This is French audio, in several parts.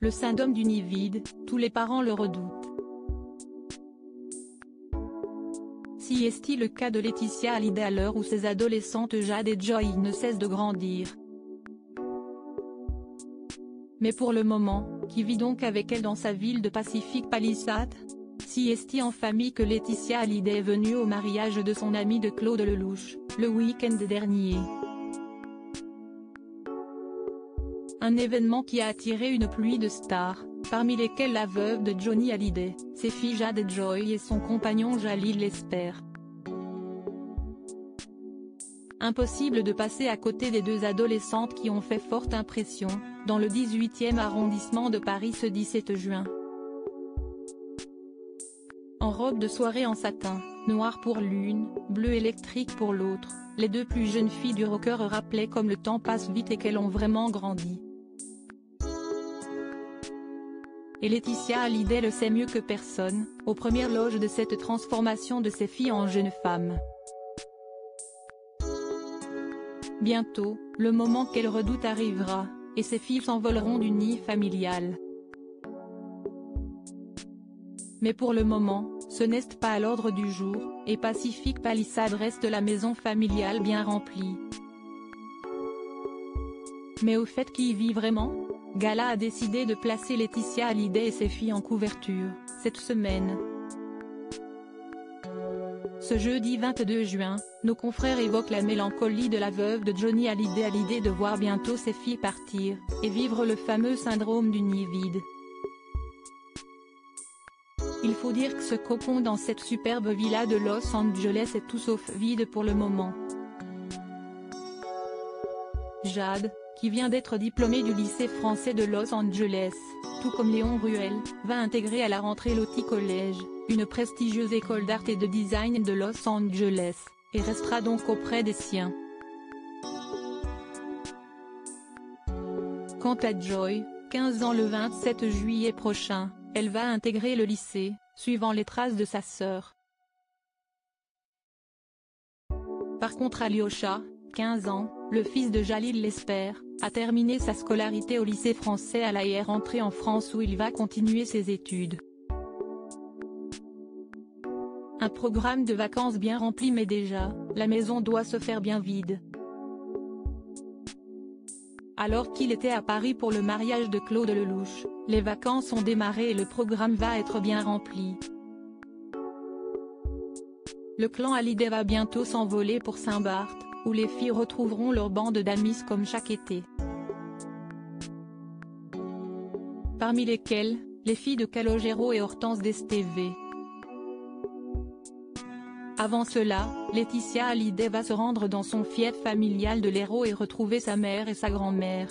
le syndrome du nid vide, tous les parents le redoutent. Si est-il le cas de Laetitia Hallyday à l'heure où ses adolescentes Jade et Joy ne cessent de grandir. Mais pour le moment, qui vit donc avec elle dans sa ville de Pacific Palisades? Si est-il en famille que Laetitia Hallyday est venue au mariage de son ami de Claude Lelouch, le week-end dernier. Un événement qui a attiré une pluie de stars, parmi lesquelles la veuve de Johnny Hallyday, ses filles Jade et Joy et son compagnon Jalil Lesper. Impossible de passer à côté des deux adolescentes qui ont fait forte impression, dans le 18e arrondissement de Paris ce 17 juin. En robe de soirée en satin, noir pour l'une, bleu électrique pour l'autre, les deux plus jeunes filles du rocker rappelaient comme le temps passe vite et qu'elles ont vraiment grandi. Et Laetitia Hallyday le sait mieux que personne, aux premières loges de cette transformation de ses filles en jeunes femmes. Bientôt, le moment qu'elle redoute arrivera, et ses filles s'envoleront du nid familial. Mais pour le moment, ce n'est pas à l'ordre du jour, et Pacific Palisades reste la maison familiale bien remplie. Mais au fait qui y vit vraiment? Gala a décidé de placer Laetitia Hallyday et ses filles en couverture, cette semaine. Ce jeudi 22 juin, nos confrères évoquent la mélancolie de la veuve de Johnny Hallyday à l'idée de voir bientôt ses filles partir, et vivre le fameux syndrome du nid vide. Il faut dire que ce cocon dans cette superbe villa de Los Angeles est tout sauf vide pour le moment. Jade, qui vient d'être diplômée du lycée français de Los Angeles, tout comme Léon Ruel, va intégrer à la rentrée l'Ottie College, une prestigieuse école d'art et de design de Los Angeles, et restera donc auprès des siens. Quant à Joy, 15 ans le 27 juillet prochain, elle va intégrer le lycée, suivant les traces de sa sœur. Par contre Alyosha, 15 ans, le fils de Jalil Lesper, a terminé sa scolarité au lycée français à La Haye et est rentré en France où il va continuer ses études. Un programme de vacances bien rempli mais déjà, la maison doit se faire bien vide. Alors qu'il était à Paris pour le mariage de Claude Lelouch, les vacances ont démarré et le programme va être bien rempli. Le clan Hallyday va bientôt s'envoler pour Saint-Barth, où les filles retrouveront leur bande d'amis comme chaque été. Parmi lesquelles, les filles de Calogero et Hortense d'Esteve. Avant cela, Laetitia Hallyday va se rendre dans son fief familial de l'Hérault et retrouver sa mère et sa grand-mère.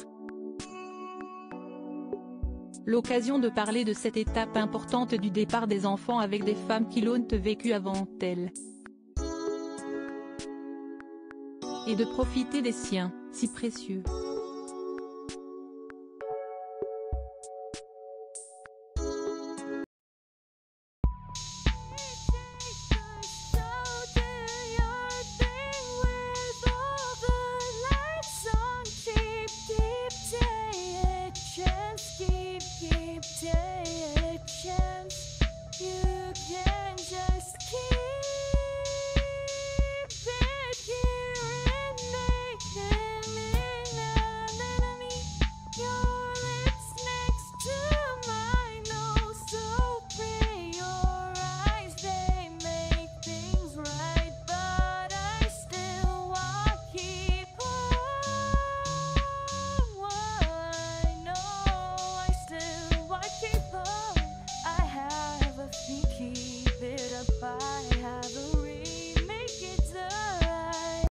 L'occasion de parler de cette étape importante du départ des enfants avec des femmes qui l'ont vécu avant elle. Et de profiter des siens, si précieux.